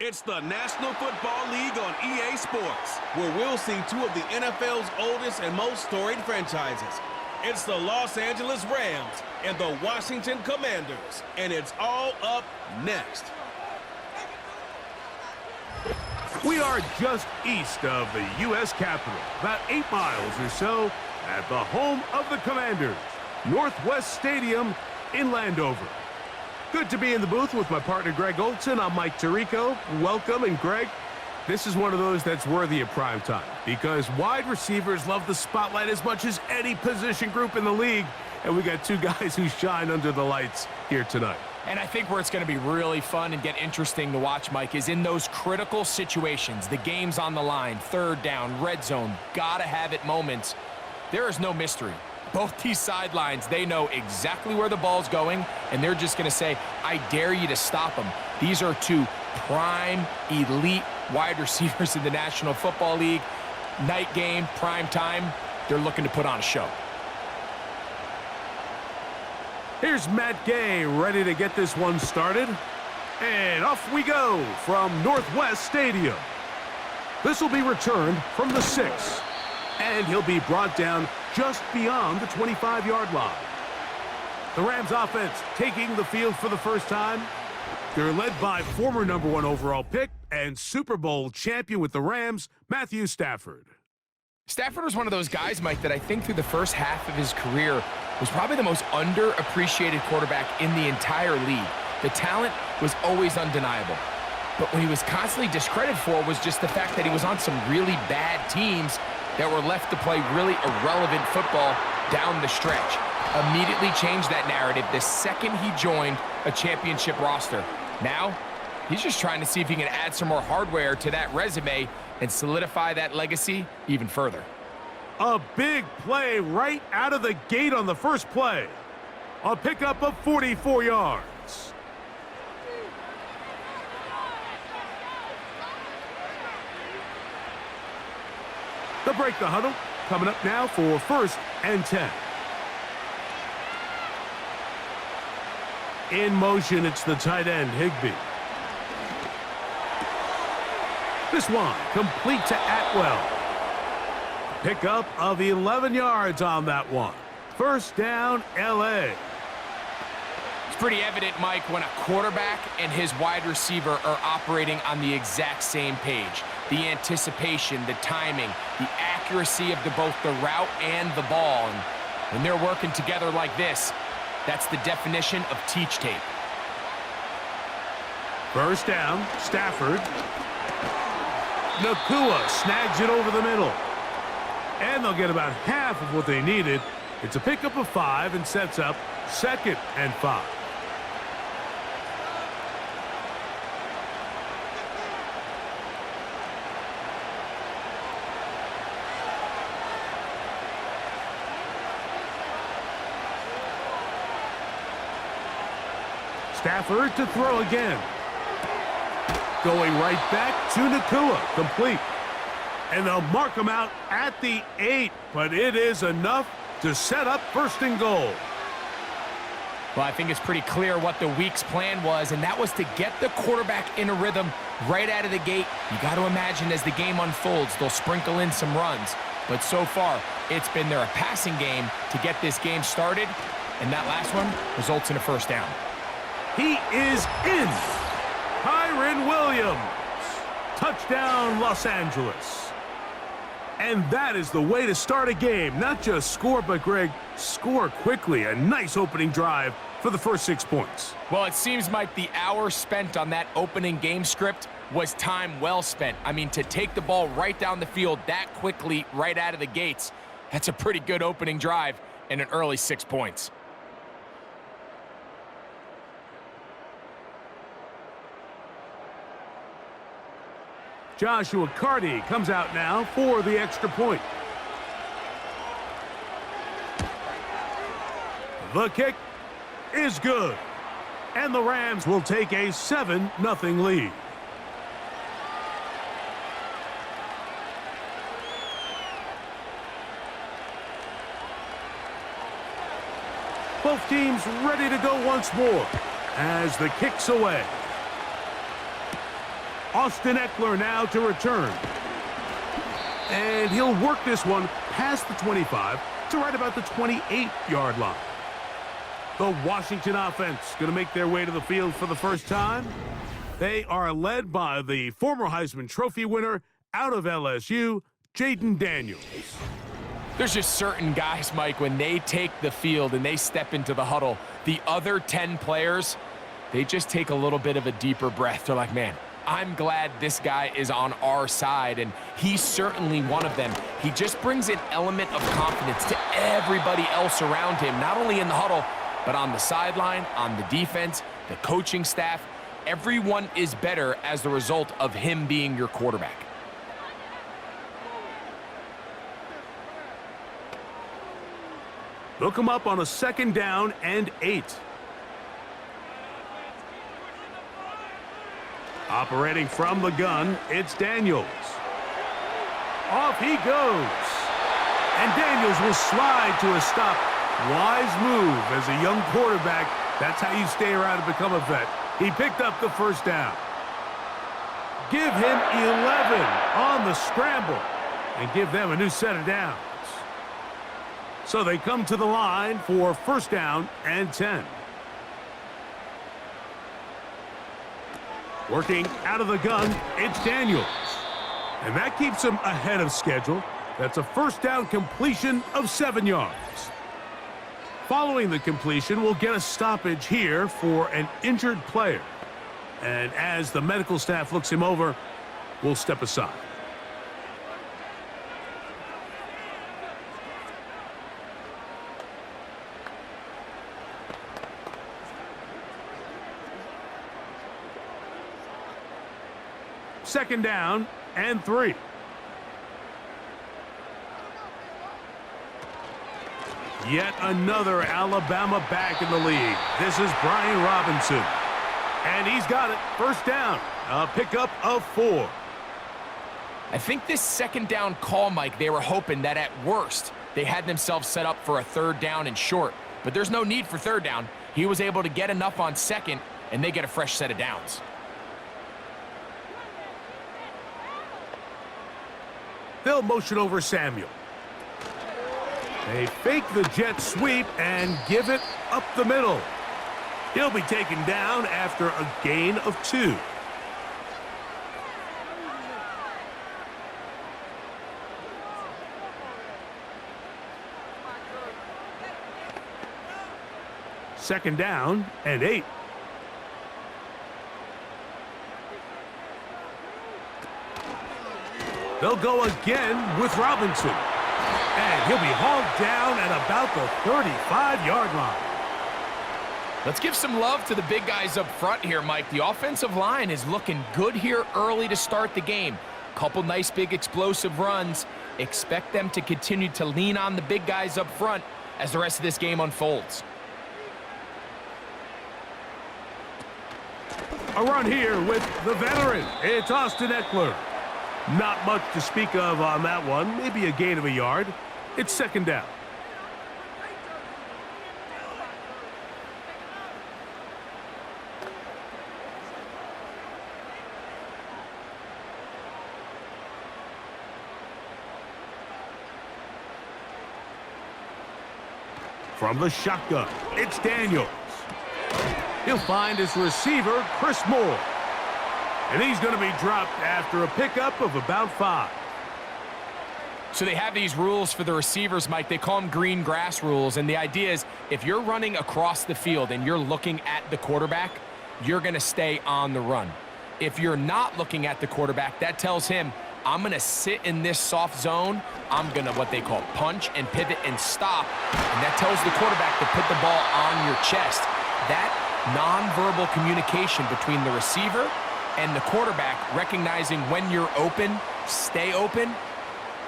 It's the National Football League on EA Sports, where we'll see two of the NFL's oldest and most storied franchises. It's the Los Angeles Rams and the Washington Commanders, and it's all up next. We are just east of the U.S. Capitol, about 8 miles or so, at the home of the Commanders, Northwest Stadium in Landover. Good to be in the booth with my partner, Greg Olson. I'm Mike Tirico. Welcome, and Greg, this is one of those that's worthy of prime time because wide receivers love the spotlight as much as any position group in the league, and we got two guys who shine under the lights here tonight. And I think where it's going to be really fun and get interesting to watch, Mike, is in those critical situations. The game's on the line, third down, red zone, gotta have it moments. There is no mystery. Both these sidelines, they know exactly where the ball's going, and they're just going to say, I dare you to stop them. These are two prime, elite wide receivers in the National Football League. Night game, prime time, they're looking to put on a show. Here's Matt Gay ready to get this one started. And off we go from Northwest Stadium. This will be returned from the 6. And he'll be brought down just beyond the 25-yard line. The Rams offense taking the field for the first time. They're led by former #1 overall pick and Super Bowl champion with the Rams, Matthew Stafford. Stafford was one of those guys, Mike, that I think through the first half of his career was probably the most underappreciated quarterback in the entire league. The talent was always undeniable. But what he was constantly discredited for was just the fact that he was on some really bad teams that were left to play really irrelevant football down the stretch. Immediately changed that narrative the second he joined a championship roster. Now, he's just trying to see if he can add some more hardware to that resume and solidify that legacy even further. A big play right out of the gate on the first play. A pickup of 44 yards. They'll break the huddle. Coming up now for 1st and 10. In motion, it's the tight end, Higbee. This one complete to Atwell. Pickup of 11 yards on that one. First down, L.A. It's pretty evident, Mike, when a quarterback and his wide receiver are operating on the exact same page. The anticipation, the timing, the accuracy of both the route and the ball. And when they're working together like this, that's the definition of teach tape. First down, Stafford. Nakua snags it over the middle. And they'll get about half of what they needed. It's a pickup of 5 and sets up 2nd and 5. Stafford to throw again. Going right back to Nakua, complete. And they'll mark him out at the 8, but it is enough to set up 1st and goal. Well, I think it's pretty clear what the week's plan was, and that was to get the quarterback in a rhythm right out of the gate. You got to imagine as the game unfolds, they'll sprinkle in some runs. But so far, it's been their passing game to get this game started, and that last one results in a 1st down. He is in. Kyren Williams. Touchdown, Los Angeles. And that is the way to start a game. Not just score, but, Greg, score quickly. A nice opening drive for the first 6 points. Well, it seems like the hour spent on that opening game script was time well spent. I mean, to take the ball right down the field that quickly right out of the gates, that's a pretty good opening drive and an early 6 points. Joshua Carty comes out now for the extra point. The kick is good. And the Rams will take a 7-0 lead. Both teams ready to go once more as the kick's away. Austin Eckler now to return. And he'll work this one past the 25 to right about the 28-yard line. The Washington offense going to make their way to the field for the first time. They are led by the former Heisman Trophy winner out of LSU, Jaden Daniels. There's just certain guys, Mike, when they take the field and they step into the huddle, the other 10 players, they just take a little bit of a deeper breath. They're like, man, I'm glad this guy is on our side, and he's certainly one of them. He just brings an element of confidence to everybody else around him, not only in the huddle, but on the sideline, on the defense, the coaching staff. Everyone is better as the result of him being your quarterback. They'll come up on a 2nd down and 8. Operating from the gun, it's Daniels. Off he goes. And Daniels will slide to a stop. Wise move as a young quarterback. That's how you stay around and become a vet. He picked up the 1st down. Give him 11 on the scramble and give them a new set of downs. So they come to the line for 1st down and 10. Working out of the gun, it's Daniels. And that keeps him ahead of schedule. That's a 1st down completion of 7 yards. Following the completion, we'll get a stoppage here for an injured player. And as the medical staff looks him over, we'll step aside. Second down and 3. Yet another Alabama back in the league. This is Brian Robinson. And he's got it. 1st down. A pickup of 4. I think this 2nd down call, Mike, they were hoping that at worst they had themselves set up for a 3rd down and short. But there's no need for 3rd down. He was able to get enough on 2nd, and they get a fresh set of downs. They'll motion over Samuel. They fake the jet sweep and give it up the middle. He'll be taken down after a gain of 2. Second down and 8. They'll go again with Robinson. And he'll be hauled down at about the 35-yard line. Let's give some love to the big guys up front here, Mike. The offensive line is looking good here early to start the game. Couple nice big explosive runs. Expect them to continue to lean on the big guys up front as the rest of this game unfolds. A run here with the veteran. It's Austin Eckler. Not much to speak of on that one. Maybe a gain of a yard. It's 2nd down. From the shotgun, it's Daniels. He'll find his receiver, Chris Moore. And he's going to be dropped after a pickup of about 5. So they have these rules for the receivers, Mike. They call them green grass rules. And the idea is if you're running across the field and you're looking at the quarterback, you're going to stay on the run. If you're not looking at the quarterback, that tells him, I'm going to sit in this soft zone. I'm going to what they call punch and pivot and stop. And that tells the quarterback to put the ball on your chest. That nonverbal communication between the receiver and the quarterback, recognizing when you're open, stay open,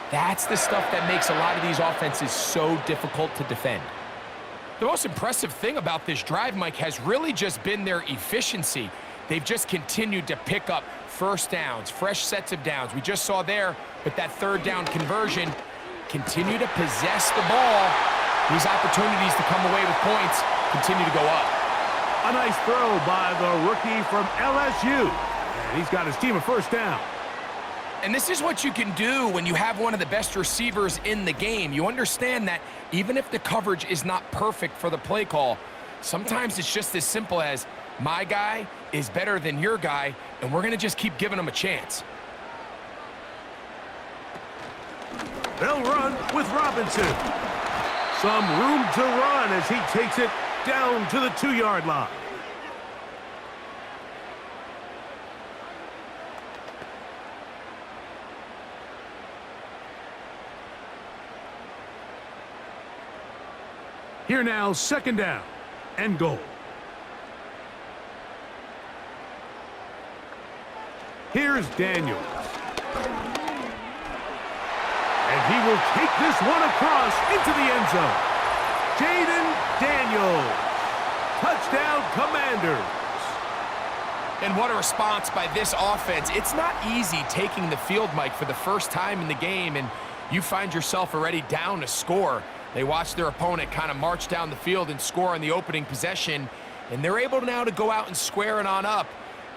that's the stuff that makes a lot of these offenses so difficult to defend. The most impressive thing about this drive, Mike, has really just been their efficiency. They've just continued to pick up 1st downs, fresh sets of downs. We just saw there with that 3rd down conversion, continue to possess the ball. These opportunities to come away with points continue to go up. A nice throw by the rookie from LSU. And he's got his team a first down. And this is what you can do when you have one of the best receivers in the game. You understand that even if the coverage is not perfect for the play call, sometimes it's just as simple as my guy is better than your guy, and we're going to just keep giving him a chance. They'll run with Robinson. Some room to run as he takes it down to the 2-yard line. Here now, second down and goal. Here's Daniels. And he will take this one across into the end zone. Jaden Daniels. Touchdown, Commanders. And what a response by this offense. It's not easy taking the field, Mike, for the first time in the game, and you find yourself already down a score. They watch their opponent kind of march down the field and score on the opening possession, and they're able now to go out and square it on up.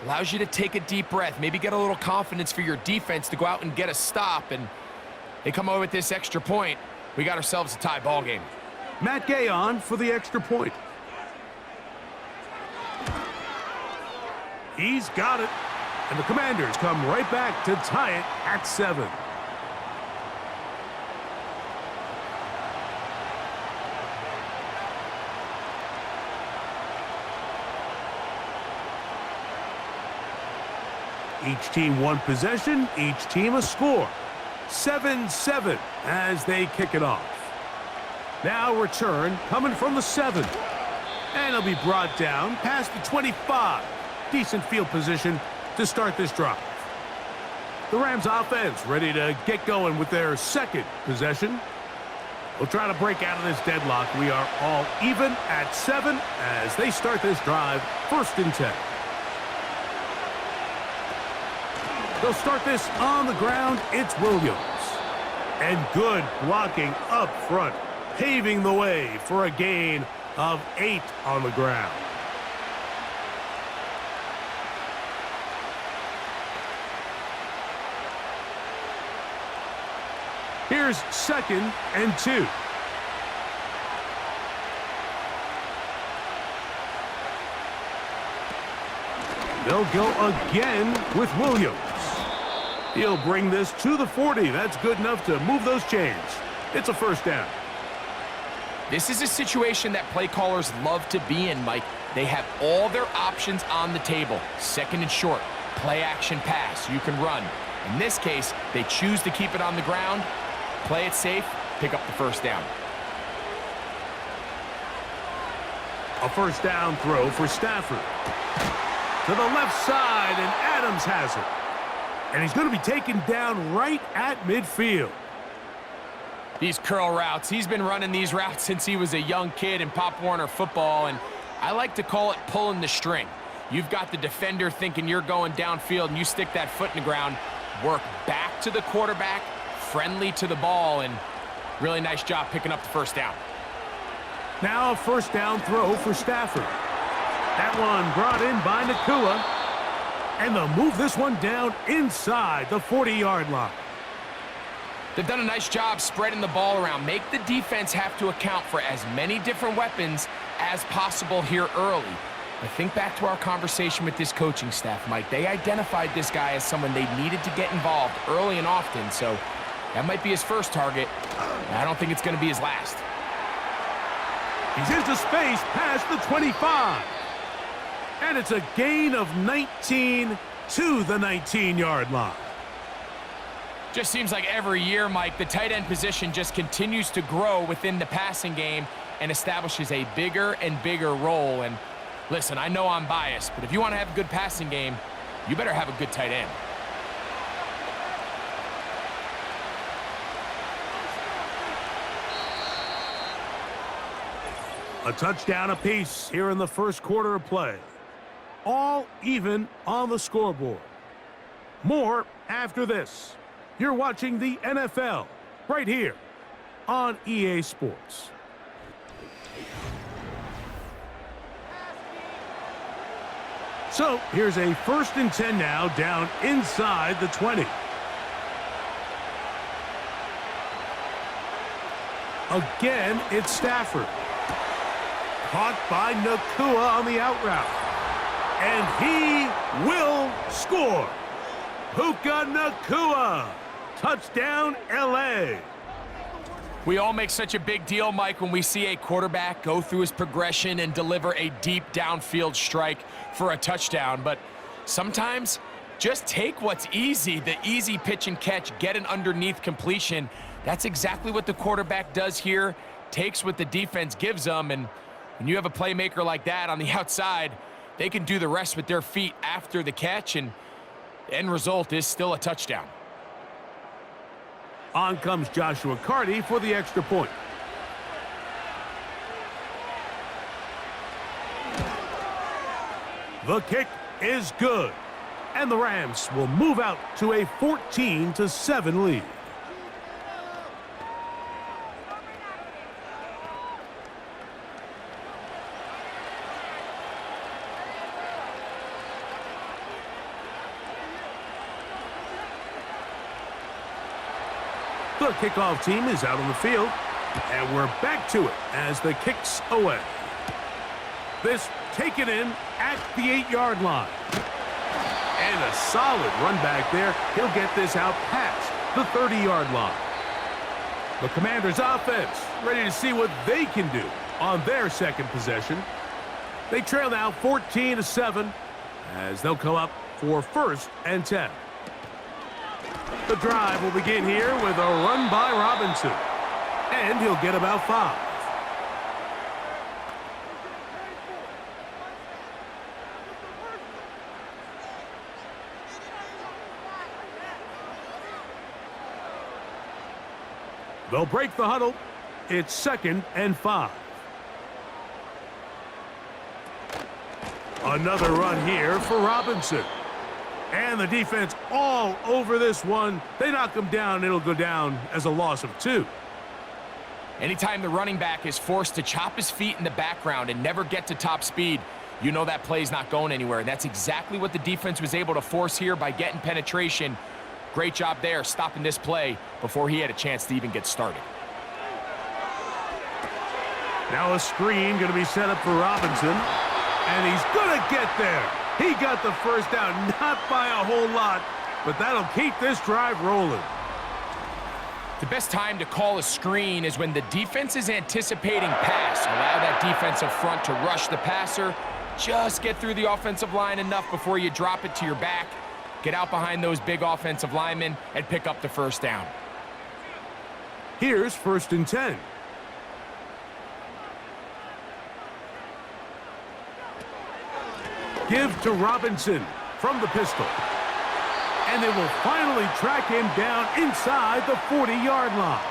Allows you to take a deep breath, maybe get a little confidence for your defense to go out and get a stop, and they come away with this extra point. We got ourselves a tie ball game. Matt Gay on for the extra point. He's got it, and the Commanders come right back to tie it at 7. Each team one possession, each team a score. 7-7 as they kick it off. Now return coming from the 7. And it'll be brought down past the 25. Decent field position to start this drive. The Rams offense ready to get going with their second possession. We'll try to break out of this deadlock. We are all even at 7 as they start this drive, 1st and 10. They'll start this on the ground. It's Williams. And good blocking up front, paving the way for a gain of 8 on the ground. Here's 2nd and 2. They'll go again with Williams. He'll bring this to the 40. That's good enough to move those chains. It's a first down. This is a situation that play callers love to be in, Mike. They have all their options on the table. 2nd and short, play action pass. You can run. In this case, they choose to keep it on the ground, play it safe, pick up the first down. A first down throw for Stafford. To the left side, and Adams has it. And he's going to be taken down right at midfield. These curl routes, he's been running these routes since he was a young kid in Pop Warner football, and I like to call it pulling the string. You've got the defender thinking you're going downfield, and you stick that foot in the ground, work back to the quarterback, friendly to the ball, and really nice job picking up the first down. Now a first down throw for Stafford. That one brought in by Nakua. And they'll move this one down inside the 40-yard line. They've done a nice job spreading the ball around. Make the defense have to account for as many different weapons as possible here early. I think back to our conversation with this coaching staff, Mike. They identified this guy as someone they needed to get involved early and often, so that might be his first target. I don't think it's going to be his last. He's into space past the 25. And it's a gain of 19 to the 19-yard line. Just seems like every year, Mike, the tight end position just continues to grow within the passing game and establishes a bigger and bigger role. And listen, I know I'm biased, but if you want to have a good passing game, you better have a good tight end. A touchdown apiece here in the first quarter of play. All even on the scoreboard. More after this. You're watching the NFL right here on EA Sports. So here's a 1st and 10 now, down inside the 20. Again, it's Stafford. Caught by Nakua on the out route. And he will score. Puka Nakua. Touchdown, L.A. We all make such a big deal, Mike, when we see a quarterback go through his progression and deliver a deep downfield strike for a touchdown. But sometimes, just take what's easy, the easy pitch and catch, get an underneath completion. That's exactly what the quarterback does here, takes what the defense gives them, and when you have a playmaker like that on the outside, they can do the rest with their feet after the catch, and the end result is still a touchdown. On comes Joshua Carty for the extra point. The kick is good, and the Rams will move out to a 14-7 lead. The kickoff team is out on the field, and we're back to it as the kick's away. This taken in at the 8-yard line. And a solid run back there. He'll get this out past the 30-yard line. The Commanders' offense ready to see what they can do on their second possession. They trail now 14-7 as they'll come up for 1st and 10. The drive will begin here with a run by Robinson. And he'll get about 5. They'll break the huddle. It's 2nd and 5. Another run here for Robinson. And the defense all over this one. They knock him down. It'll go down as a loss of 2. Anytime the running back is forced to chop his feet in the background and never get to top speed, you know that play's not going anywhere. And that's exactly what the defense was able to force here by getting penetration. Great job there stopping this play before he had a chance to even get started. Now a screen going to be set up for Robinson. And he's going to get there. He got the first down, not by a whole lot, but that'll keep this drive rolling. The best time to call a screen is when the defense is anticipating pass. Allow that defensive front to rush the passer. Just get through the offensive line enough before you drop it to your back. Get out behind those big offensive linemen and pick up the first down. Here's 1st and 10. Give to Robinson from the pistol. And they will finally track him down inside the 40-yard line.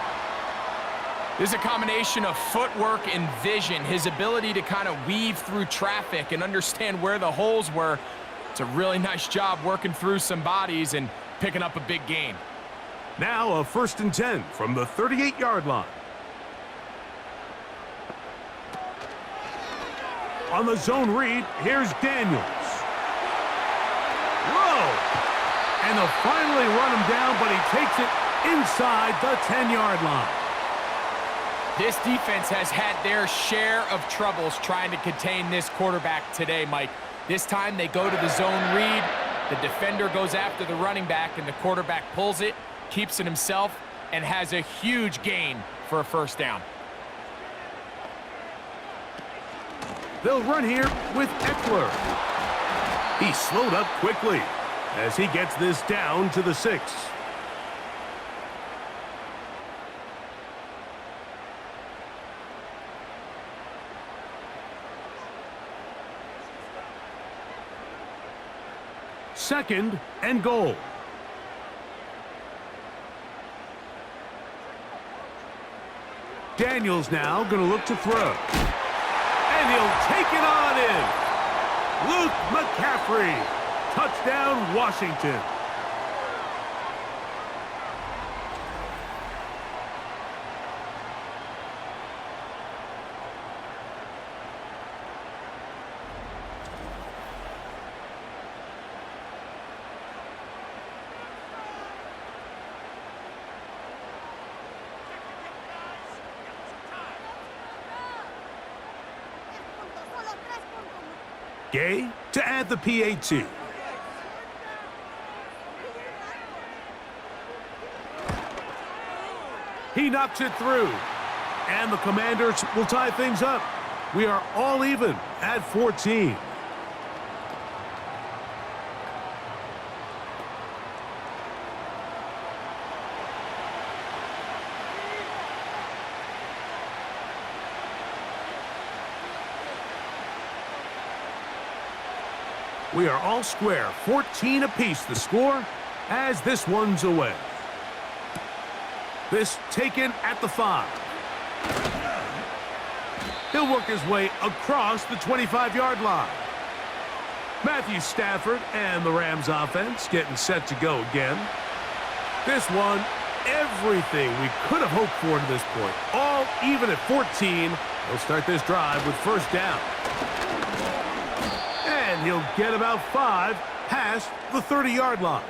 This is a combination of footwork and vision, his ability to kind of weave through traffic and understand where the holes were. It's a really nice job working through some bodies and picking up a big gain. Now a 1st and 10 from the 38-yard line. On the zone read, here's Daniels. Whoa! And they'll finally run him down, but he takes it inside the 10-yard line. This defense has had their share of troubles trying to contain this quarterback today, Mike. This time they go to the zone read. The defender goes after the running back, and the quarterback pulls it, keeps it himself, and has a huge gain for a first down. They'll run here with Eckler. He slowed up quickly as he gets this down to the 6. Second and goal. Daniels now going to look to throw. And he'll take it on in. Luke McCaffrey. Touchdown, Washington. Gay to add the PAT. He knocks it through. And the Commanders will tie things up. We are all even at 14. We are all square, 14 apiece the score as this one's away. This taken at the 5. He'll work his way across the 25-yard line. Matthew Stafford and the Rams offense getting set to go again. This one, everything we could have hoped for to this point. All even at 14. He'll start this drive with first down. And he'll get about 5 past the 30-yard line.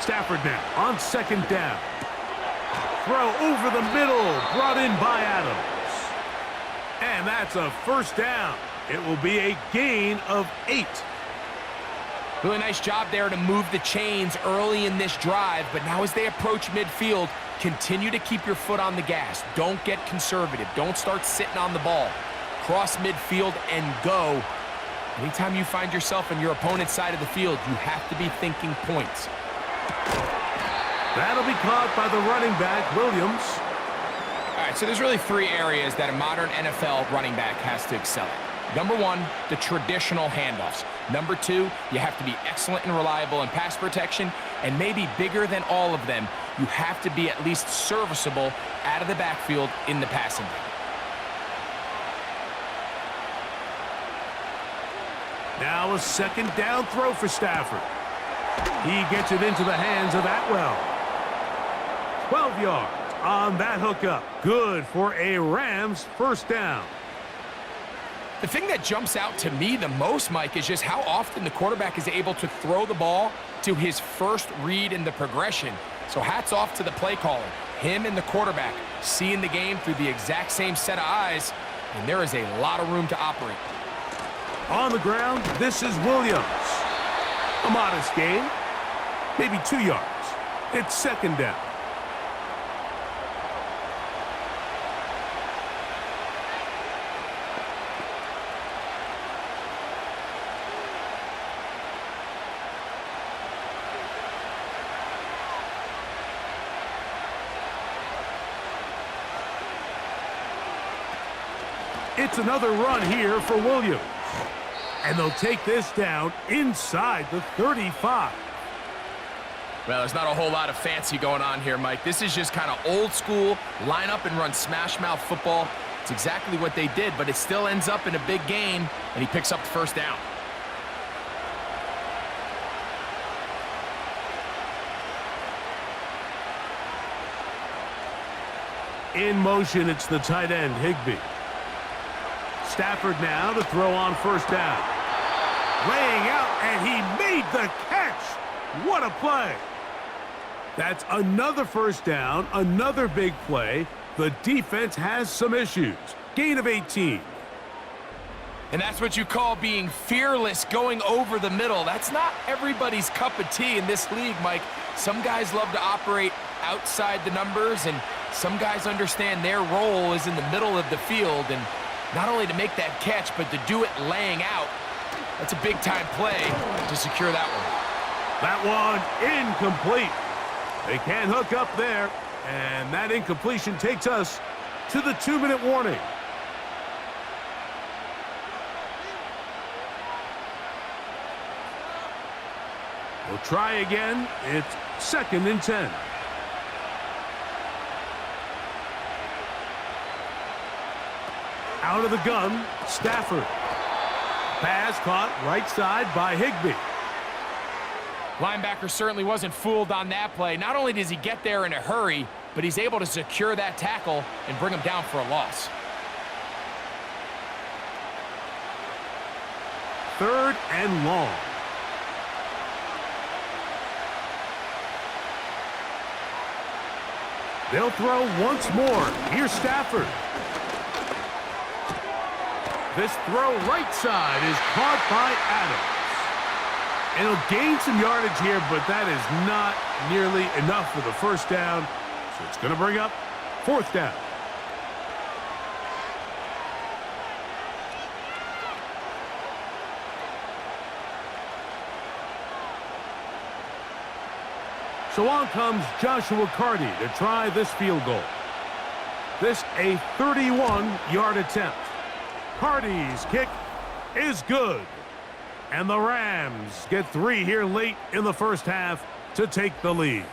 Stafford now on second down. Throw over the middle, brought in by Adams. And that's a first down. It will be a gain of 8. Really nice job there to move the chains early in this drive, but now as they approach midfield, continue to keep your foot on the gas. Don't get conservative. Don't start sitting on the ball. Cross midfield and go. Anytime you find yourself on your opponent's side of the field, you have to be thinking points. That'll be caught by the running back, Williams. All right, so there's really 3 areas that a modern NFL running back has to excel at. Number 1, the traditional handoffs. Number 2, you have to be excellent and reliable in pass protection. And maybe bigger than all of them, you have to be at least serviceable out of the backfield in the passing game. Now a second down throw for Stafford. He gets it into the hands of Atwell. 12 yards on that hookup. Good for a Rams first down. The thing that jumps out to me the most, Mike, is just how often the quarterback is able to throw the ball to his first read in the progression. So hats off to the play caller. Him and the quarterback seeing the game through the exact same set of eyes, and there is a lot of room to operate. On the ground, this is Williams. A modest gain, maybe 2 yards. It's second down. It's another run here for Williams. And they'll take this down inside the 35. Well, there's not a whole lot of fancy going on here, Mike. This is just kind of old school, line up and run smash mouth football. It's exactly what they did, but it still ends up in a big gain, and he picks up the first down. In motion, it's the tight end, Higbee. Stafford now to throw on first down. Laying out, and he made the catch. What a play. That's another first down, another big play. The defense has some issues. Gain of 18. And that's what you call being fearless, going over the middle. That's not everybody's cup of tea in this league, Mike. Some guys love to operate outside the numbers, and some guys understand their role is in the middle of the field, and not only to make that catch, but to do it laying out. That's a big-time play to secure that one. That one incomplete. They can't hook up there, and that incompletion takes us to the 2-minute warning. We'll try again. It's 2nd and 10. Out of the gun, Stafford. Pass caught right side by Higbee. Linebacker certainly wasn't fooled on that play. Not only does he get there in a hurry, but he's able to secure that tackle and bring him down for a loss. 3rd and long. They'll throw once more. Here's Stafford. This throw right side is caught by Adams. And he'll gain some yardage here, but that is not nearly enough for the first down. So it's going to bring up 4th down. So on comes Joshua Carty to try this field goal. This a 31-yard attempt. Carty's kick is good. And the Rams get 3 here late in the first half to take the lead.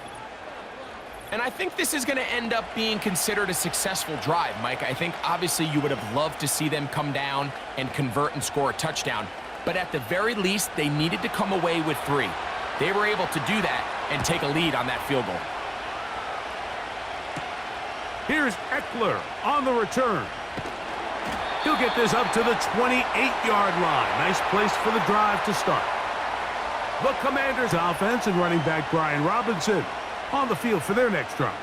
And I think this is going to end up being considered a successful drive, Mike. I think obviously you would have loved to see them come down and convert and score a touchdown. But at the very least, they needed to come away with 3. They were able to do that and take a lead on that field goal. Here's Eckler on the return. He'll get this up to the 28-yard line. Nice place for the drive to start. The Commanders' offense and running back Brian Robinson on the field for their next drive.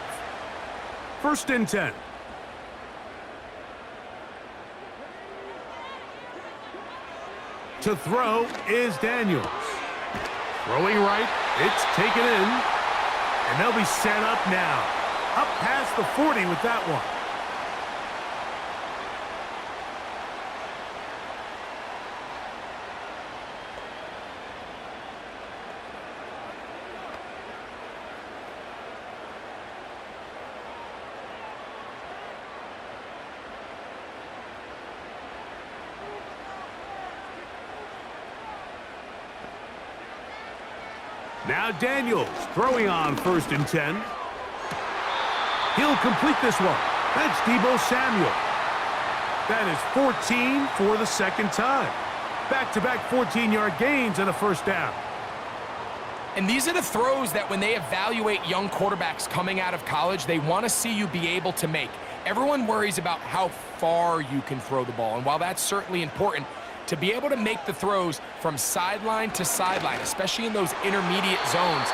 1st and 10. To throw is Daniels. Throwing right, it's taken in, and they'll be set up now. Up past the 40 with that one. Now Daniels throwing on 1st and 10. He'll complete this one. That's Deebo Samuel. That is 14 for the 2nd time. Back-to-back 14-yard gains and a 1st down. And these are the throws that when they evaluate young quarterbacks coming out of college, they want to see you be able to make. Everyone worries about how far you can throw the ball. And while that's certainly important, to be able to make the throws from sideline to sideline, especially in those intermediate zones,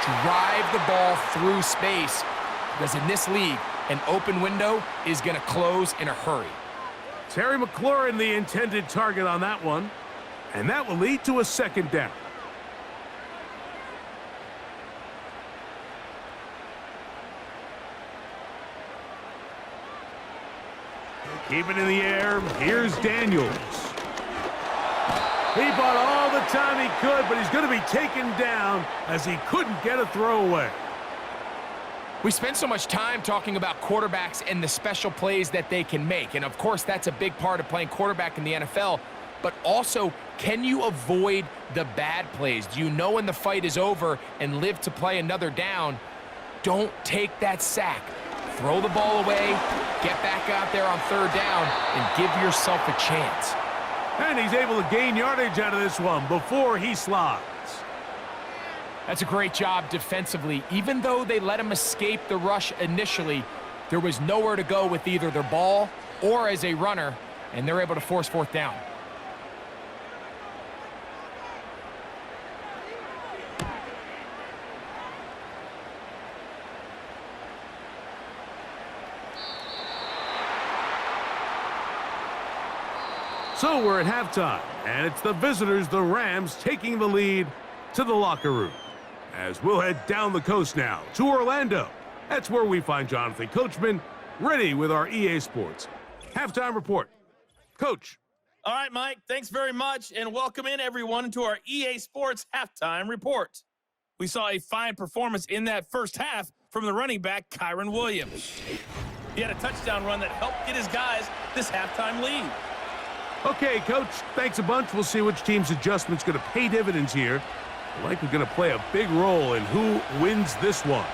drive the ball through space, because in this league, an open window is going to close in a hurry. Terry McLaurin, the intended target on that one, and that will lead to a 2nd down. Keep it in the air. Here's Daniels. He bought all the time he could, but he's going to be taken down as he couldn't get a throwaway. We spend so much time talking about quarterbacks and the special plays that they can make. And, of course, that's a big part of playing quarterback in the NFL. But also, can you avoid the bad plays? Do you know when the fight is over and live to play another down? Don't take that sack. Throw the ball away, get back out there on 3rd down, and give yourself a chance. And he's able to gain yardage out of this one before he slides. That's a great job defensively. Even though they let him escape the rush initially, there was nowhere to go with either their ball or as a runner, and they're able to force 4th down. So we're at halftime, and it's the visitors, the Rams, taking the lead to the locker room. As we'll head down the coast now to Orlando. That's where we find Jonathan Coachman, ready with our EA Sports halftime report. Coach. All right, Mike, thanks very much, and welcome in, everyone, to our EA Sports halftime report. We saw a fine performance in that first half from the running back, Kyron Williams. He had a touchdown run that helped get his guys this halftime lead. Okay, Coach, thanks a bunch. We'll see which team's adjustment's going to pay dividends here. Likely going to play a big role in who wins this one.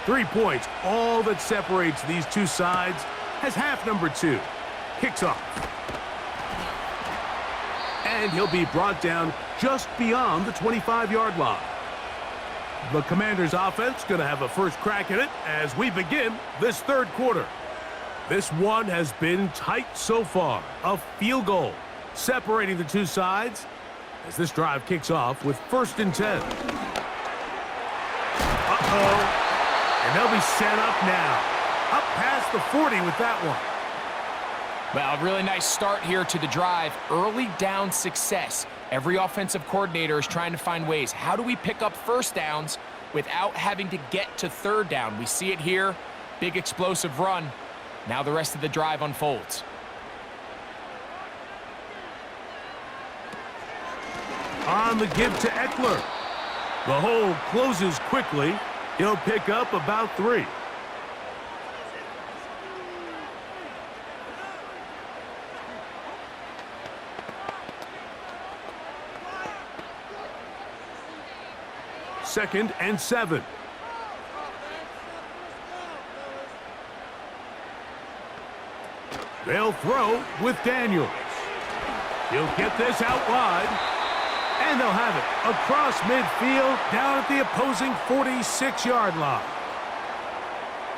3 points, all that separates these two sides, has half number 2. Kicks off. And he'll be brought down just beyond the 25-yard line. The Commanders' offense going to have a first crack at it as we begin this third quarter. This one has been tight so far. A field goal separating the two sides as this drive kicks off with 1st and 10. And they'll be set up now. Up past the 40 with that one. Well, a really nice start here to the drive. Early down success. Every offensive coordinator is trying to find ways. How do we pick up first downs without having to get to third down? We see it here. Big explosive run. Now the rest of the drive unfolds. On the give to Eckler. The hole closes quickly. He'll pick up about 3. Second and 7. They'll throw with Daniels. He'll get this out wide. And they'll have it across midfield down at the opposing 46-yard line.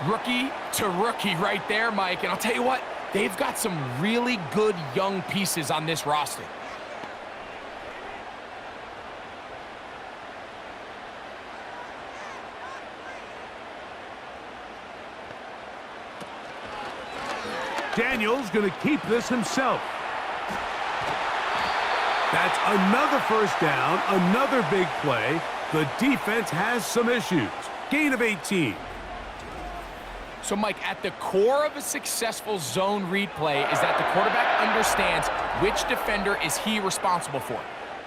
Rookie to rookie right there, Mike. And I'll tell you what, they've got some really good young pieces on this roster. Daniels going to keep this himself. That's another first down, another big play. The defense has some issues. Gain of 18. So, Mike, at the core of a successful zone read play is that the quarterback understands which defender is he responsible for.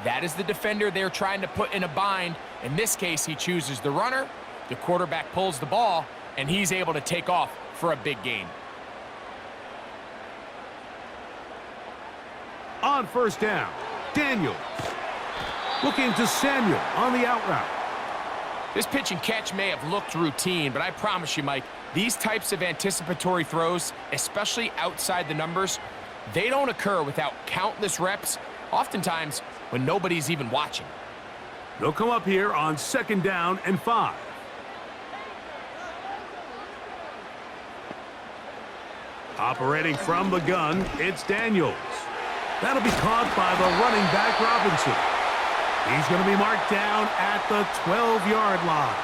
That is the defender they're trying to put in a bind. In this case, he chooses the runner. The quarterback pulls the ball, and he's able to take off for a big gain. On first down, Daniels. Looking to Samuel on the out route. This pitch and catch may have looked routine, but I promise you, Mike, these types of anticipatory throws, especially outside the numbers, they don't occur without countless reps, oftentimes when nobody's even watching. They'll come up here on 2nd down and 5. Operating from the gun, it's Daniels. That'll be caught by the running back, Robinson. He's going to be marked down at the 12-yard line.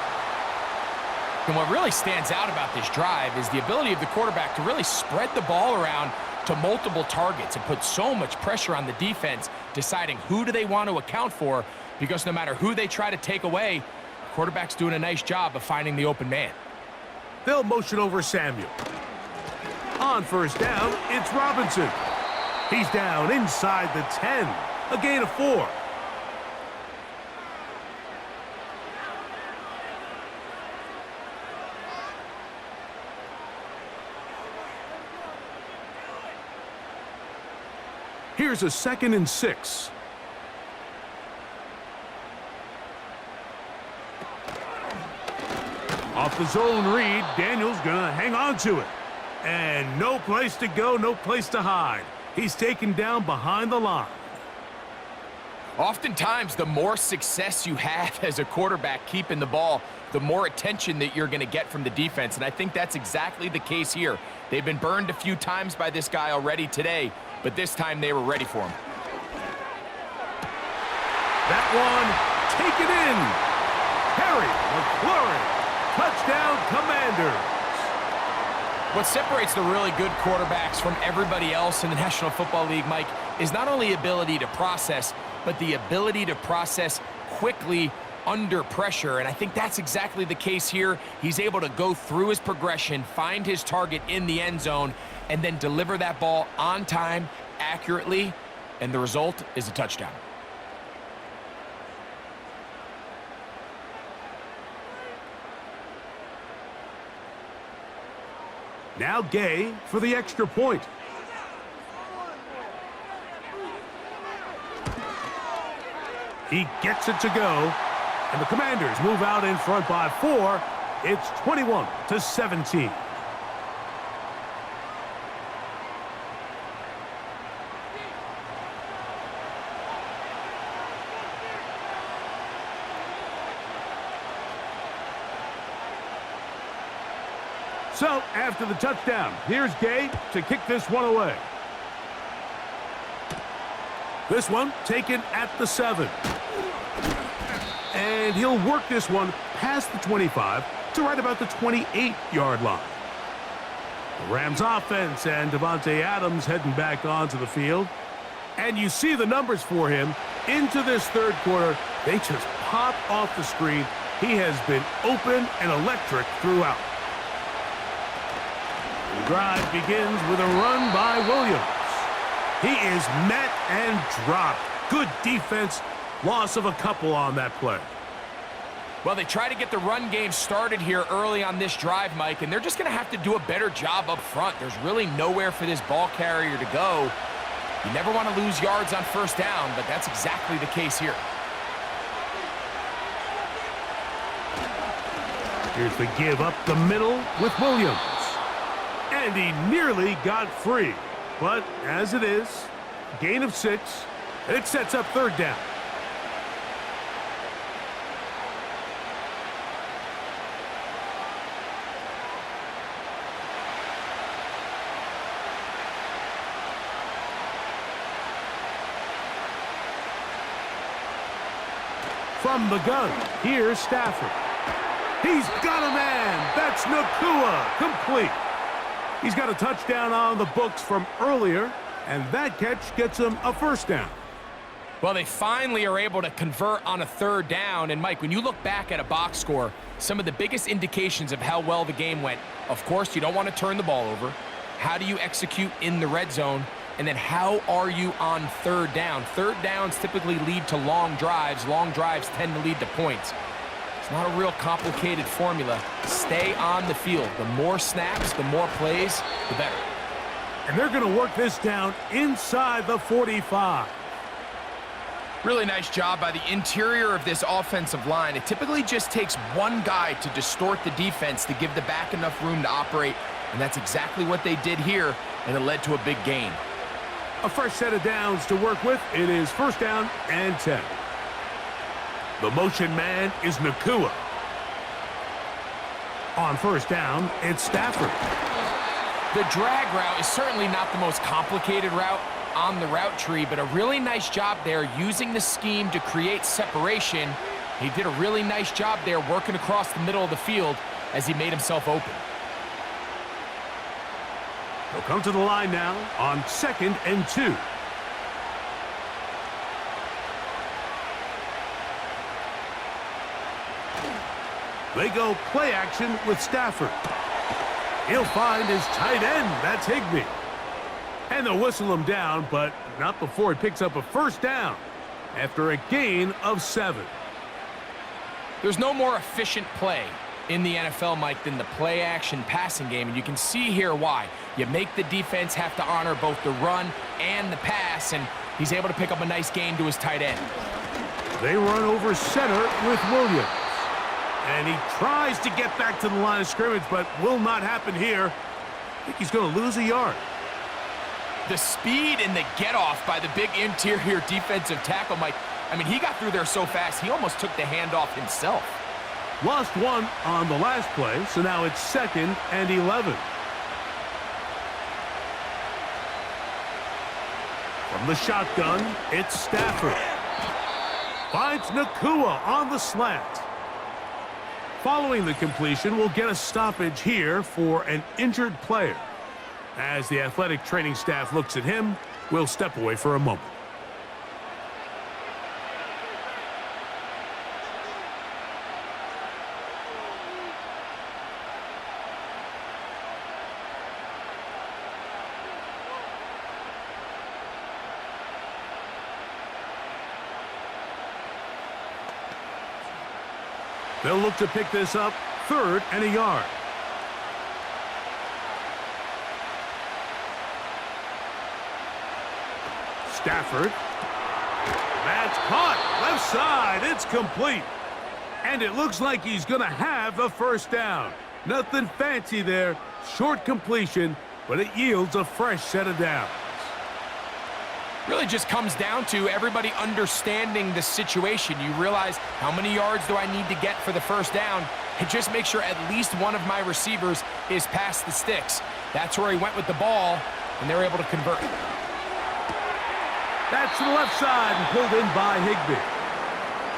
And what really stands out about this drive is the ability of the quarterback to really spread the ball around to multiple targets and put so much pressure on the defense, deciding who do they want to account for, because no matter who they try to take away, the quarterback's doing a nice job of finding the open man. They'll motion over Samuel. On first down, it's Robinson. He's down inside the 10. A gain of 4. Here's a 2nd and 6. Off the zone read, Daniels gonna hang on to it. And no place to go, no place to hide. He's taken down behind the line. Oftentimes, the more success you have as a quarterback keeping the ball, the more attention that you're going to get from the defense. And I think that's exactly the case here. They've been burned a few times by this guy already today, but this time they were ready for him. That one, taken in. Harry McLaurin, touchdown Commanders. What separates the really good quarterbacks from everybody else in the National Football League, Mike, is not only ability to process, but the ability to process quickly under pressure. And I think that's exactly the case here. He's able to go through his progression, find his target in the end zone, and then deliver that ball on time, accurately, and the result is a touchdown. Now Gay for the extra point. He gets it to go, and the Commanders move out in front by 4. It's 21-17. So, after the touchdown, here's Gay to kick this one away. This one taken at the 7. And he'll work this one past the 25 to right about the 28-yard line. The Rams offense and Devontae Adams heading back onto the field. And you see the numbers for him into this third quarter. They just pop off the screen. He has been open and electric throughout. The drive begins with a run by Williams. He is met and dropped. Good defense. Loss of a couple on that play. Well, they try to get the run game started here early on this drive, Mike, and they're just going to have to do a better job up front. There's really nowhere for this ball carrier to go. You never want to lose yards on first down, but that's exactly the case here. Here's the give up the middle with Williams. And he nearly got free. But as it is, gain of 6, it sets up third down. From the gun, here's Stafford. He's got a man. That's Nakua, complete. He's got a touchdown on the books from earlier, and that catch gets him a first down. Well, they finally are able to convert on a third down. And, Mike, when you look back at a box score, some of the biggest indications of how well the game went, of course, you don't want to turn the ball over. How do you execute in the red zone? And then how are you on third down? Third downs typically lead to long drives. Long drives tend to lead to points. It's not a real complicated formula. Stay on the field. The more snaps, the more plays, the better. And they're going to work this down inside the 45. Really nice job by the interior of this offensive line. It typically just takes one guy to distort the defense to give the back enough room to operate, and that's exactly what they did here, and it led to a big gain. A fresh set of downs to work with. It is first down and 10. The motion man is Nakua. On first down, it's Stafford. The drag route is certainly not the most complicated route on the route tree, but a really nice job there using the scheme to create separation. He did a really nice job there working across the middle of the field as he made himself open. He'll come to the line now on 2nd and 2. They go play action with Stafford. He'll find his tight end. That's Higbee. And they'll whistle him down, but not before he picks up a first down after a gain of 7. There's no more efficient play in the NFL, Mike, than the play-action passing game, and you can see here why. You make the defense have to honor both the run and the pass, and he's able to pick up a nice gain to his tight end. They run over center with Williams. And he tries to get back to the line of scrimmage, but will not happen here. I think he's going to lose a yard. The speed and the get-off by the big interior defensive tackle, Mike, I mean, he got through there so fast, he almost took the handoff himself. Lost one on the last play, so now it's 2nd and 11. From the shotgun, it's Stafford. Finds Nakua on the slant. Following the completion, we'll get a stoppage here for an injured player. As the athletic training staff looks at him, we'll step away for a moment. They'll look to pick this up, 3rd and a yard. Stafford. That's caught. Left side. It's complete. And it looks like he's going to have a first down. Nothing fancy there. Short completion, but it yields a fresh set of downs. Really just comes down to everybody understanding the situation. You realize, how many yards do I need to get for the first down? And just make sure at least one of my receivers is past the sticks. That's where he went with the ball, and they're able to convert. That's to the left side and pulled in by Higbee.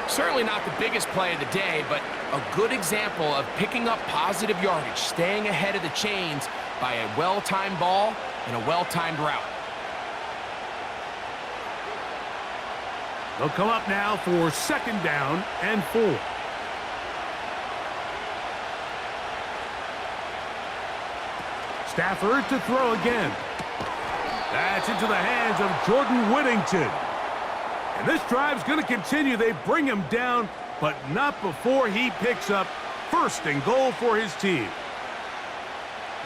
Certainly not the biggest play of the day, but a good example of picking up positive yardage, staying ahead of the chains by a well-timed ball and a well-timed route. They'll come up now for 2nd down and 4. Stafford to throw again. That's into the hands of Jordan Whittington. And this drive's going to continue. They bring him down, but not before he picks up 1st and goal for his team.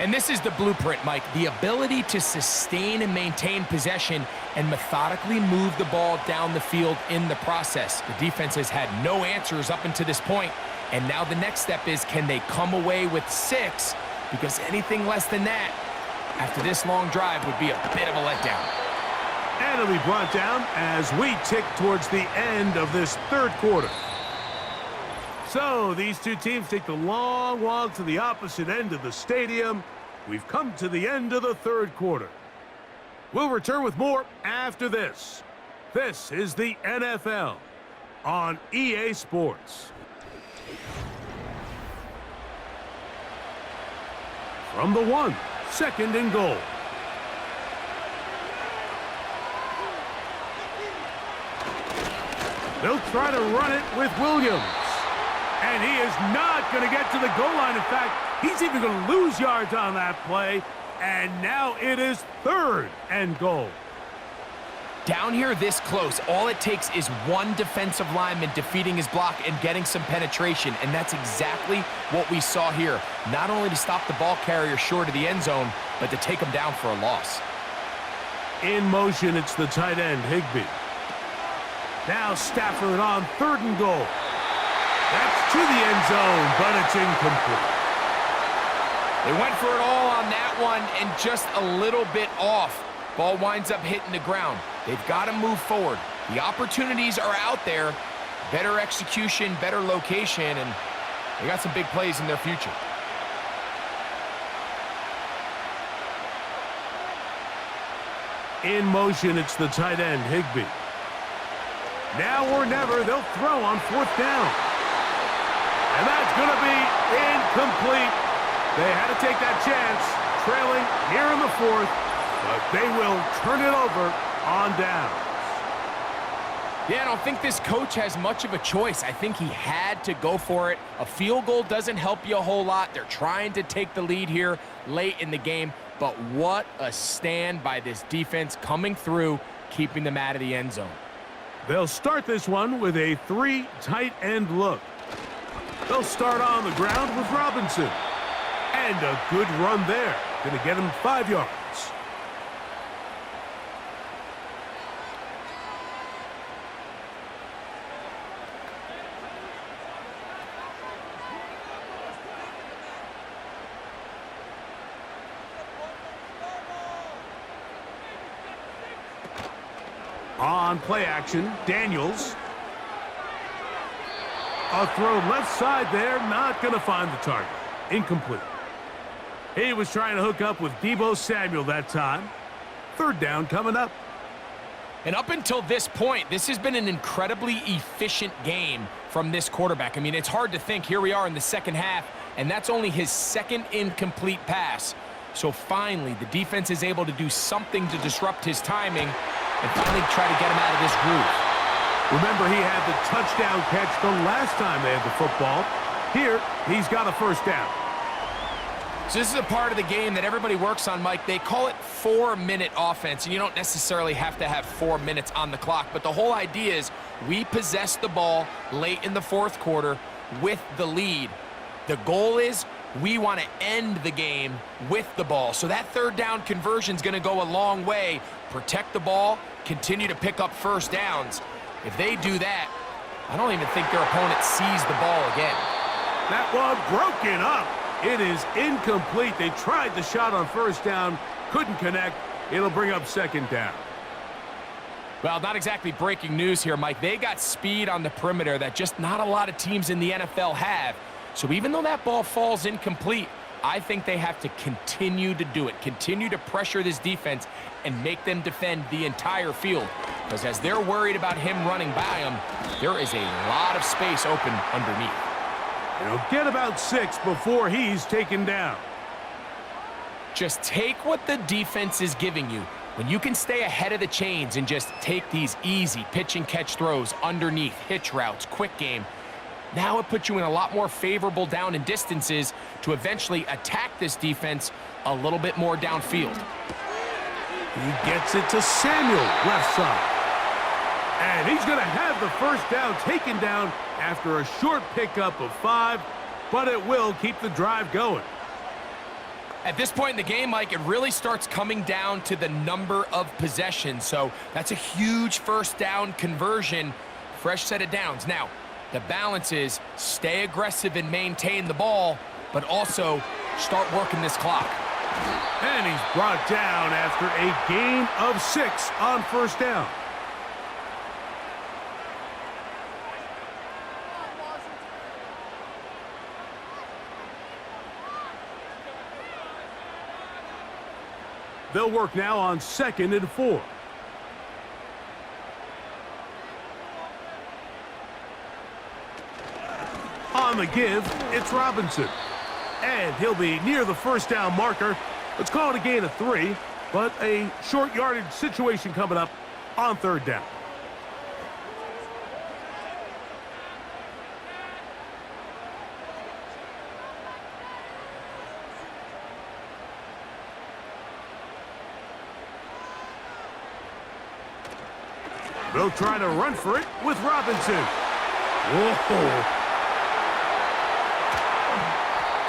And this is the blueprint, Mike. The ability to sustain and maintain possession and methodically move the ball down the field in the process. The defense has had no answers up until this point, and now the next step is, can they come away with 6? Because anything less than that, after this long drive, would be a bit of a letdown. And it'll be brought down as we tick towards the end of this 3rd quarter. So these two teams take the long walk to the opposite end of the stadium. We've come to the end of the 3rd quarter. We'll return with more after this. This is the NFL on EA Sports. From the 1, 2nd and goal. They'll try to run it with Williams. And he is not going to get to the goal line. In fact, he's even going to lose yards on that play. And now it is 3rd and goal. Down here this close, all it takes is one defensive lineman defeating his block and getting some penetration, and that's exactly what we saw here. Not only to stop the ball carrier short of the end zone, but to take him down for a loss. In motion, it's the tight end, Higbee. Now Stafford on 3rd and goal. That's to the end zone, but it's incomplete. They went for it all on that one and just a little bit off. Ball winds up hitting the ground. They've got to move forward. The opportunities are out there. Better execution, better location, and they got some big plays in their future. In motion, it's the tight end, Higbee. Now or never, they'll throw on 4th down. And that's going to be incomplete. They had to take that chance, trailing here in the 4th, but they will turn it over on downs. Yeah, I don't think this coach has much of a choice. I think he had to go for it. A field goal doesn't help you a whole lot. They're trying to take the lead here late in the game, but what a stand by this defense coming through, keeping them out of the end zone. They'll start this one with a 3 tight end look. They'll start on the ground with Robinson. And a good run there. Going to get him 5 yards. On play action, Daniels. A throw left side there, not going to find the target. Incomplete. He was trying to hook up with Deebo Samuel that time. 3rd down coming up. And up until this point, this has been an incredibly efficient game from this quarterback. I mean, it's hard to think. Here we are in the 2nd half, and that's only his 2nd incomplete pass. So finally, the defense is able to do something to disrupt his timing and finally try to get him out of this groove. Remember, he had the touchdown catch the last time they had the football. Here, he's got a 1st down. So this is a part of the game that everybody works on, Mike. They call it 4-minute offense, and you don't necessarily have to have 4 minutes on the clock, but the whole idea is we possess the ball late in the 4th quarter with the lead. The goal is we want to end the game with the ball. So that 3rd down conversion is going to go a long way. Protect the ball, continue to pick up 1st downs. If they do that, I don't even think their opponent sees the ball again. That one broken up. It is incomplete. They tried the shot on 1st down, couldn't connect. It'll bring up 2nd down. Well, not exactly breaking news here, Mike. They got speed on the perimeter that just not a lot of teams in the NFL have. So even though that ball falls incomplete, I think they have to continue to do it, continue to pressure this defense and make them defend the entire field. Because as they're worried about him running by them, there is a lot of space open underneath. He'll get about 6 before he's taken down. Just take what the defense is giving you. When you can stay ahead of the chains and just take these easy pitch and catch throws underneath, hitch routes, quick game, now it puts you in a lot more favorable down and distances to eventually attack this defense a little bit more downfield. He gets it to Samuel, left side. And he's going to have the first down taken down after a short pickup of 5, but it will keep the drive going. At this point in the game, Mike, it really starts coming down to the number of possessions. So that's a huge first down conversion, fresh set of downs. Now, the balance is stay aggressive and maintain the ball, but also start working this clock. And he's brought down after a gain of 6 on first down. They'll work now on 2nd and 4. On the give, it's Robinson. And he'll be near the first down marker. Let's call it a gain of 3, but a short yardage situation coming up on 3rd down. They'll try to run for it with Robinson. Whoa.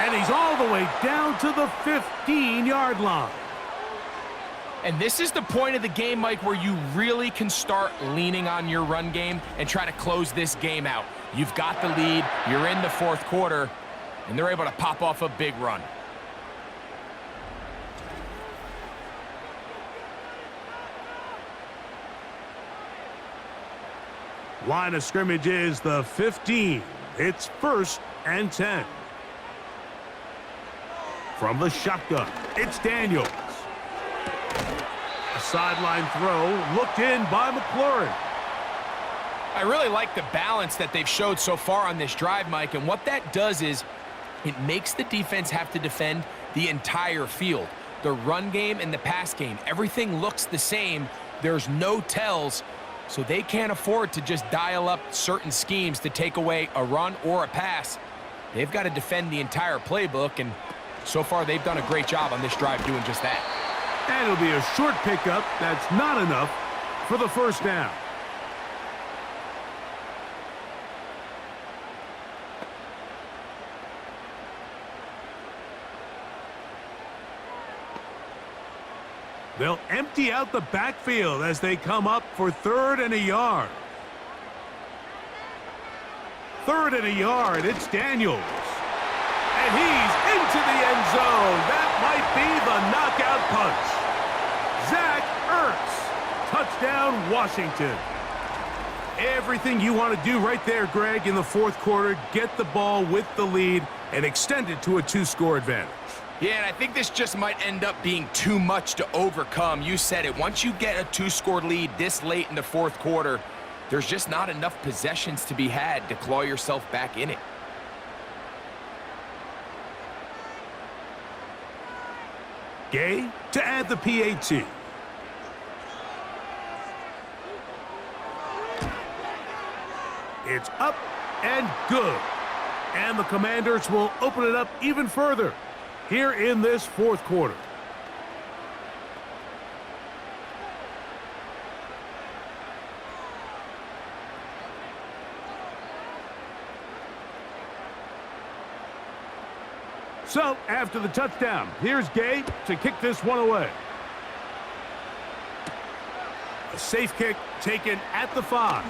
And he's all the way down to the 15-yard line. And this is the point of the game, Mike, where you really can start leaning on your run game and try to close this game out. You've got the lead, you're in the 4th quarter, and they're able to pop off a big run. Line of scrimmage is the 15. It's 1st and 10. From the shotgun, it's Daniels. A sideline throw looked in by McLaurin. I really like the balance that they've showed so far on this drive, Mike, and what that does is it makes the defense have to defend the entire field. The run game and the pass game, everything looks the same. There's no tells. So they can't afford to just dial up certain schemes to take away a run or a pass. They've got to defend the entire playbook, and so far they've done a great job on this drive doing just that. And it'll be a short pickup. That's not enough for the first down. They'll empty out the backfield as they come up for 3rd and a yard. 3rd and a yard, it's Daniels. And he's into the end zone. That might be the knockout punch. Zach Ertz, touchdown Washington. Everything you want to do right there, Greg, in the 4th quarter, get the ball with the lead and extend it to a 2-score advantage. Yeah, and I think this just might end up being too much to overcome. You said it. Once you get a 2-score lead this late in the 4th quarter, there's just not enough possessions to be had to claw yourself back in it. Gay to add the PAT. It's up and good. And the Commanders will open it up even further here in this 4th quarter. So, after the touchdown, here's Gay to kick this one away. A safe kick taken at the 5.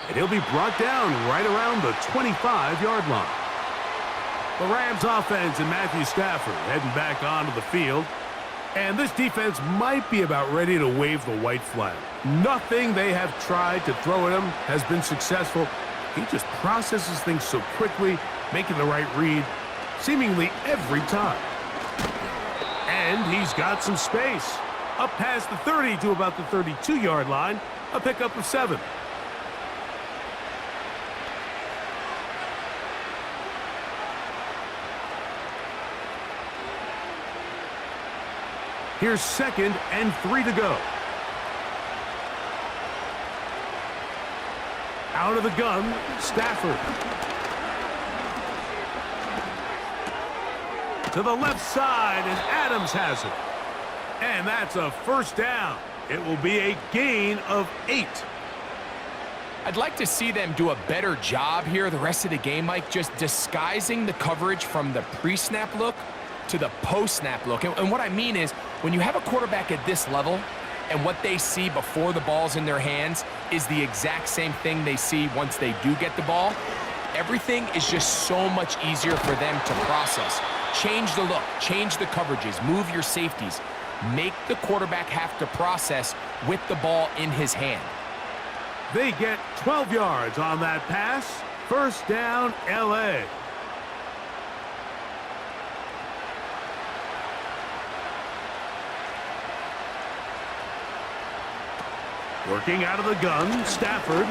And he'll be brought down right around the 25-yard line. The Rams offense and Matthew Stafford heading back onto the field. And this defense might be about ready to wave the white flag. Nothing they have tried to throw at him has been successful. He just processes things so quickly, making the right read seemingly every time. And he's got some space. Up past the 30 to about the 32-yard line, a pickup of 7. Here's 2nd and 3 to go. Out of the gun, Stafford. To the left side, and Adams has it. And that's a first down. It will be a gain of 8. I'd like to see them do a better job here the rest of the game, Mike, just disguising the coverage from the pre-snap look to the post-snap look. And what I mean is, when you have a quarterback at this level, and what they see before the ball's in their hands is the exact same thing they see once they do get the ball, everything is just so much easier for them to process. Change the look, change the coverages, move your safeties. Make the quarterback have to process with the ball in his hand. They get 12 yards on that pass. First down, LA. Working out of the gun, Stafford.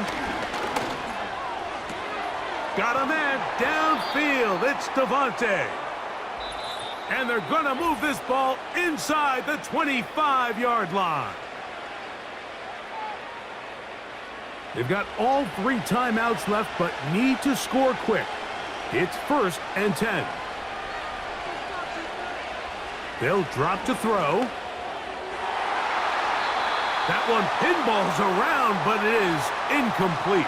Got a man downfield. It's Devontae. And they're going to move this ball inside the 25-yard line. They've got all 3 timeouts left, but need to score quick. It's 1st and 10. They'll drop to throw. That one pinballs around, but it is incomplete.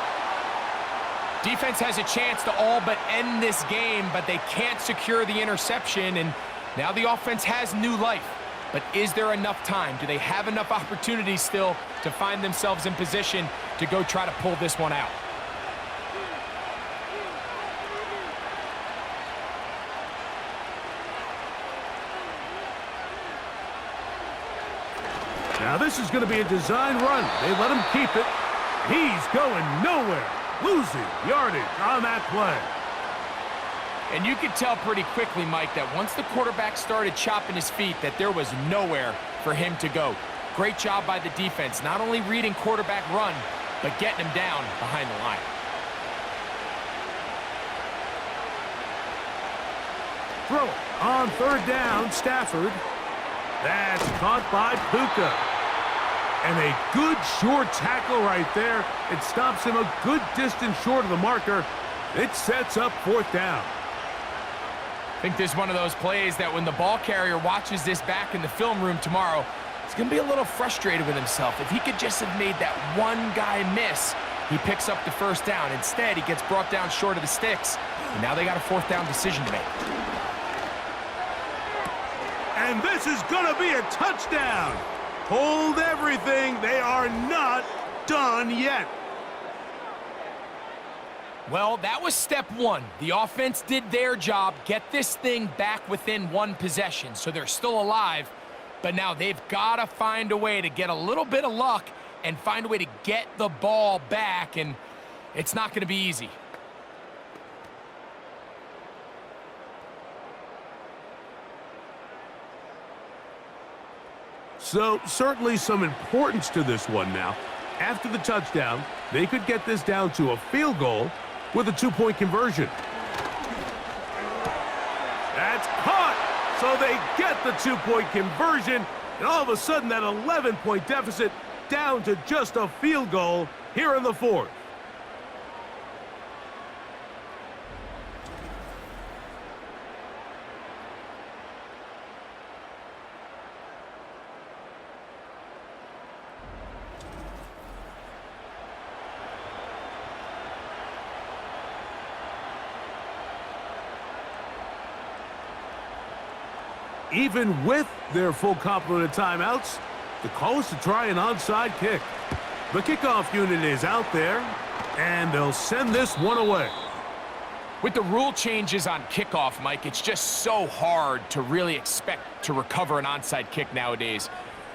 Defense has a chance to all but end this game, but they can't secure the interception, and now the offense has new life. But is there enough time? Do they have enough opportunities still to find themselves in position to go try to pull this one out? Now this is going to be a design run. They let him keep it. He's going nowhere. Losing yardage on that play. And you could tell pretty quickly, Mike, that once the quarterback started chopping his feet, that there was nowhere for him to go. Great job by the defense, not only reading quarterback run, but getting him down behind the line. Throw it on 3rd down, Stafford. That's caught by Puka. And a good short tackle right there. It stops him a good distance short of the marker. It sets up 4th down. I think this is one of those plays that when the ball carrier watches this back in the film room tomorrow, he's going to be a little frustrated with himself. If he could just have made that one guy miss, he picks up the 1st down. Instead, he gets brought down short of the sticks. And now they got a 4th down decision to make. And this is going to be a touchdown. Hold everything. They are not done yet. Well, that was step 1. The offense did their job, get this thing back within 1 possession, so they're still alive. But now they've got to find a way to get a little bit of luck and find a way to get the ball back, and it's not going to be easy. So certainly some importance to this one now. After the touchdown, they could get this down to a field goal with a 2-point conversion. That's caught! So they get the 2-point conversion, and all of a sudden that 11-point deficit down to just a field goal here in the 4th. Even with their full complement of timeouts, the call is to try an onside kick. The kickoff unit is out there, and they'll send this one away. With the rule changes on kickoff, Mike, it's just so hard to really expect to recover an onside kick nowadays.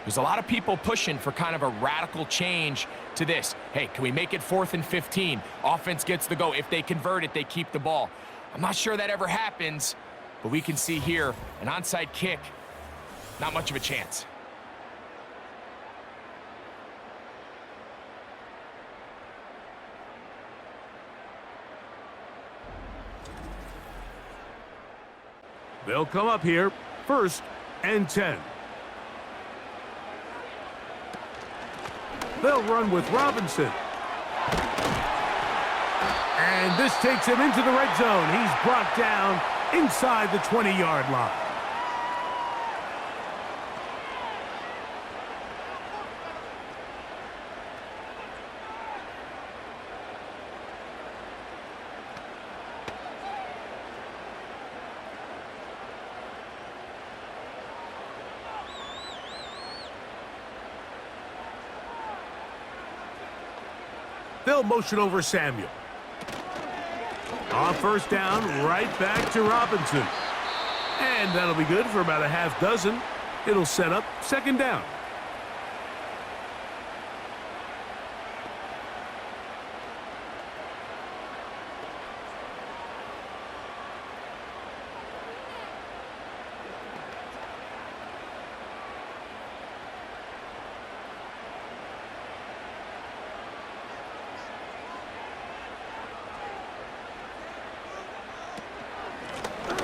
There's a lot of people pushing for kind of a radical change to this. Hey, can we make it 4th and 15? Offense gets the go. If they convert it, they keep the ball. I'm not sure that ever happens, but we can see here an onside kick, not much of a chance. They'll come up here, 1st and 10. They'll run with Robinson. And this takes him into the red zone. He's brought down inside the 20-yard line. They'll motion over Samuel. On 1st down, right back to Robinson. And that'll be good for about a half dozen. It'll set up 2nd down.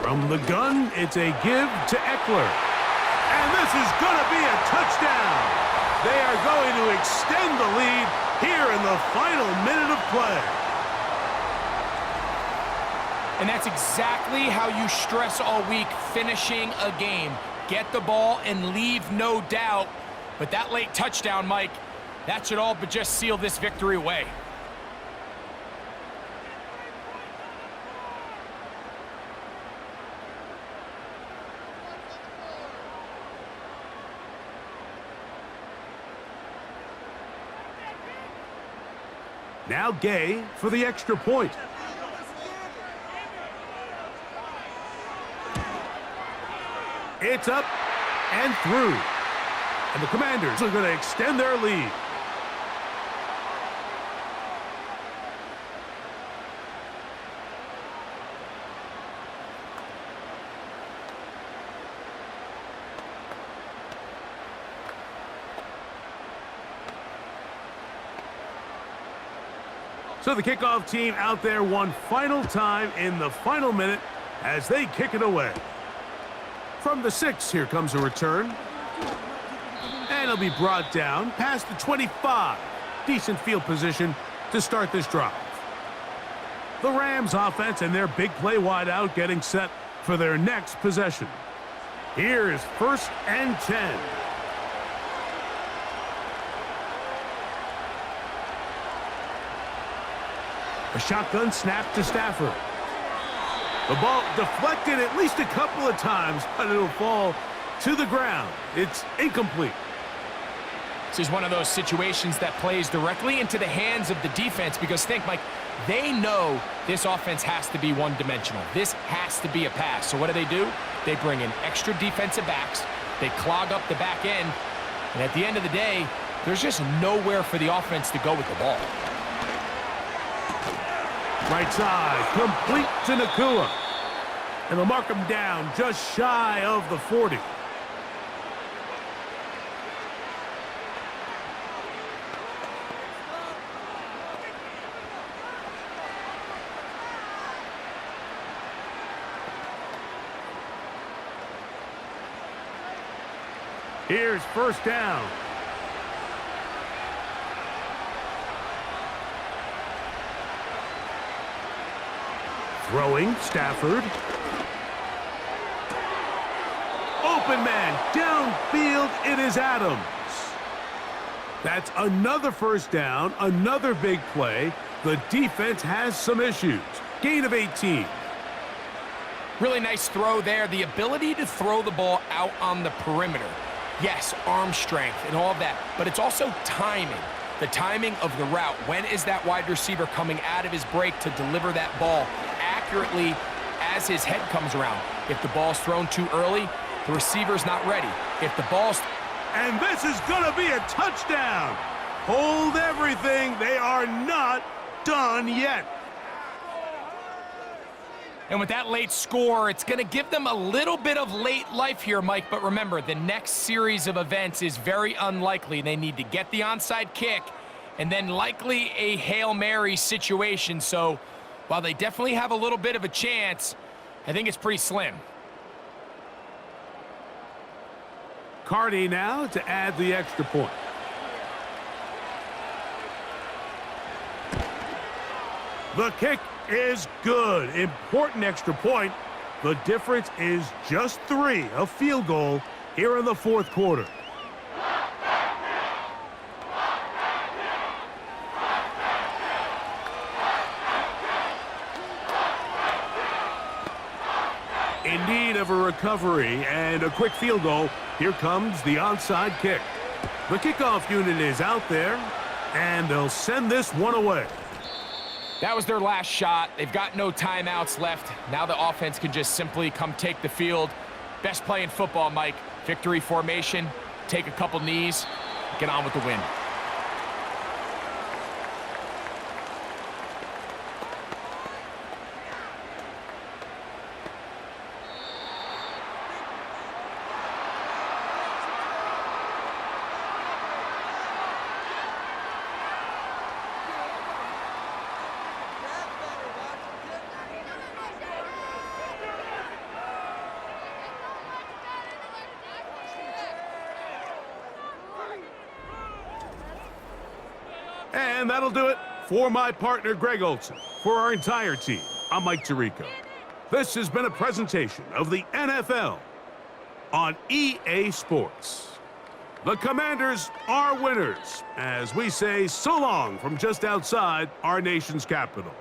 From the gun, it's a give to Eckler. And this is going to be a touchdown. They are going to extend the lead here in the final minute of play. And that's exactly how you stress all week, finishing a game. Get the ball and leave no doubt. But that late touchdown, Mike, that should all but just seal this victory away. Now Gay for the extra point. It's up and through. And the Commanders are going to extend their lead. So the kickoff team out there one final time in the final minute as they kick it away. From the 6, here comes a return. And it'll be brought down past the 25. Decent field position to start this drive. The Rams offense and their big play wideout getting set for their next possession. Here is 1st and 10. A shotgun snap to Stafford. The ball deflected at least a couple of times, but it'll fall to the ground. It's incomplete. This is one of those situations that plays directly into the hands of the defense because think, Mike, they know this offense has to be one-dimensional. This has to be a pass. So what do? They bring in extra defensive backs. They clog up the back end. And at the end of the day, there's just nowhere for the offense to go with the ball. Right side, complete to Nakua. And they'll mark him down just shy of the 40. Here's 1st down. Throwing, Stafford. Open man, downfield, it is Adams. That's another 1st down, another big play. The defense has some issues. Gain of 18. Really nice throw there. The ability to throw the ball out on the perimeter. Yes, arm strength and all of that, but it's also timing. The timing of the route. When is that wide receiver coming out of his break to deliver that ball accurately as his head comes around? If the ball's thrown too early, the receiver's not ready. If the ball's And this is going to be a touchdown. Hold everything. They are not done yet. And with that late score, it's going to give them a little bit of late life here, Mike. But remember, the next series of events is very unlikely. They need to get the onside kick and then likely a Hail Mary situation. So while they definitely have a little bit of a chance, I think it's pretty slim. Cardi now to add the extra point. The kick is good. Important extra point. The difference is just 3, a field goal here in the fourth quarter. In need of a recovery and a quick field goal. Here comes the onside kick. The kickoff unit is out there, and they'll send this one away. That was their last shot. They've got no timeouts left. Now the offense can just simply come take the field. Best play in football, Mike. Victory formation, take a couple knees, get on with the win. And that'll do it for my partner, Greg Olson. For our entire team, I'm Mike Tirico. This has been a presentation of the NFL on EA Sports. The Commanders are winners, as we say so long from just outside our nation's capital.